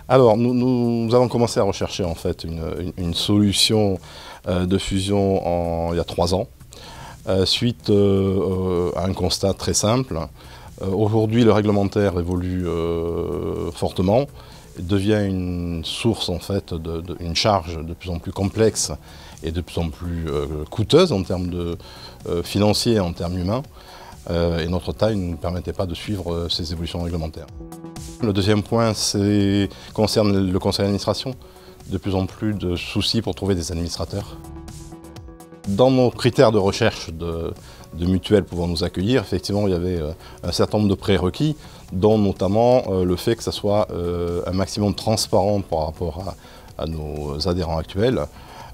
Alors, nous avons commencé à rechercher en fait une solution de fusion il y a 3 ans, suite à un constat très simple. Aujourd'hui, le réglementaire évolue fortement, devient une source en fait, une charge de plus en plus complexe et de plus en plus coûteuse en termes financiers et en termes humains. Et notre taille ne nous permettait pas de suivre ces évolutions réglementaires. Le deuxième point concerne le conseil d'administration. De plus en plus de soucis pour trouver des administrateurs. Dans nos critères de recherche de mutuelles pouvant nous accueillir, effectivement, il y avait un certain nombre de prérequis, dont notamment le fait que ça soit un maximum transparent par rapport à nos adhérents actuels,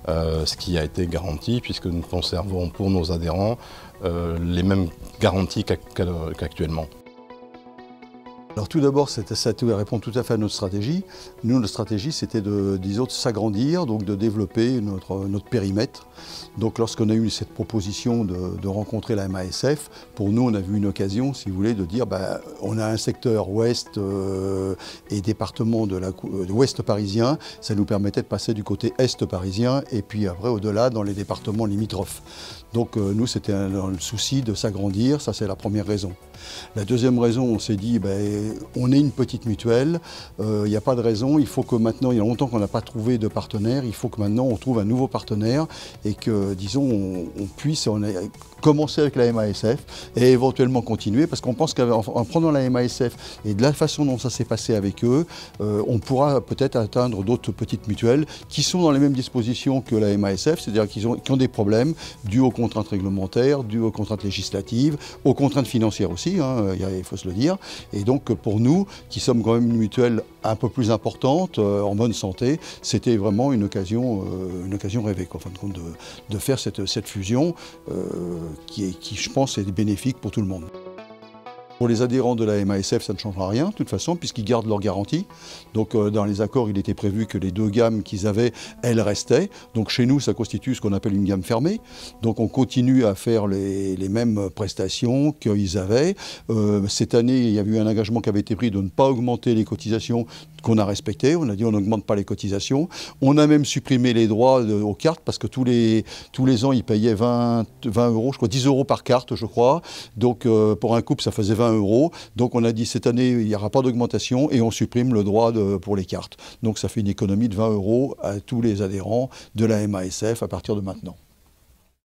ce qui a été garanti puisque nous conservons pour nos adhérents les mêmes garanties qu'actuellement. Alors tout d'abord, ça répond tout à fait à notre stratégie. Nous, notre stratégie, c'était de s'agrandir, donc de développer notre périmètre. Donc lorsqu'on a eu cette proposition de rencontrer la MASF, pour nous, on a vu une occasion, si vous voulez, de dire on a un secteur ouest et département de l'ouest parisien, ça nous permettait de passer du côté est parisien et puis après au-delà dans les départements limitrophes. Donc nous, c'était le souci de s'agrandir, ça c'est la première raison. La deuxième raison, on s'est dit, on est une petite mutuelle, il n'y a pas de raison, il faut que maintenant, il y a longtemps qu'on n'a pas trouvé de partenaire, il faut que maintenant on trouve un nouveau partenaire et que, disons, on puisse commencer avec la MASF et éventuellement continuer, parce qu'on pense qu'en prenant la MASF et de la façon dont ça s'est passé avec eux, on pourra peut-être atteindre d'autres petites mutuelles qui sont dans les mêmes dispositions que la MASF, c'est-à-dire qui ont des problèmes dus aux contraintes réglementaires, dus aux contraintes législatives, aux contraintes financières aussi, il faut se le dire. Et donc pour nous, qui sommes quand même une mutuelle un peu plus importante, en bonne santé, c'était vraiment une occasion rêvée, en fin de compte, de faire cette fusion qui, je pense, est bénéfique pour tout le monde. Pour les adhérents de la MASF, ça ne changera rien, de toute façon, puisqu'ils gardent leur garantie. Donc dans les accords, il était prévu que les 2 gammes qu'ils avaient, elles restaient. Donc chez nous, ça constitue ce qu'on appelle une gamme fermée. Donc on continue à faire les mêmes prestations qu'ils avaient. Cette année, il y a eu un engagement qui avait été pris de ne pas augmenter les cotisations qu'on a respecté. On a dit on n'augmente pas les cotisations. On a même supprimé les droits aux cartes parce que tous les ans, ils payaient 20 euros, je crois, 10 euros par carte, je crois. Donc pour un couple, ça faisait 20 euros. Donc on a dit cette année, il n'y aura pas d'augmentation et on supprime le droit pour les cartes. Donc ça fait une économie de 20 euros à tous les adhérents de la MASF à partir de maintenant.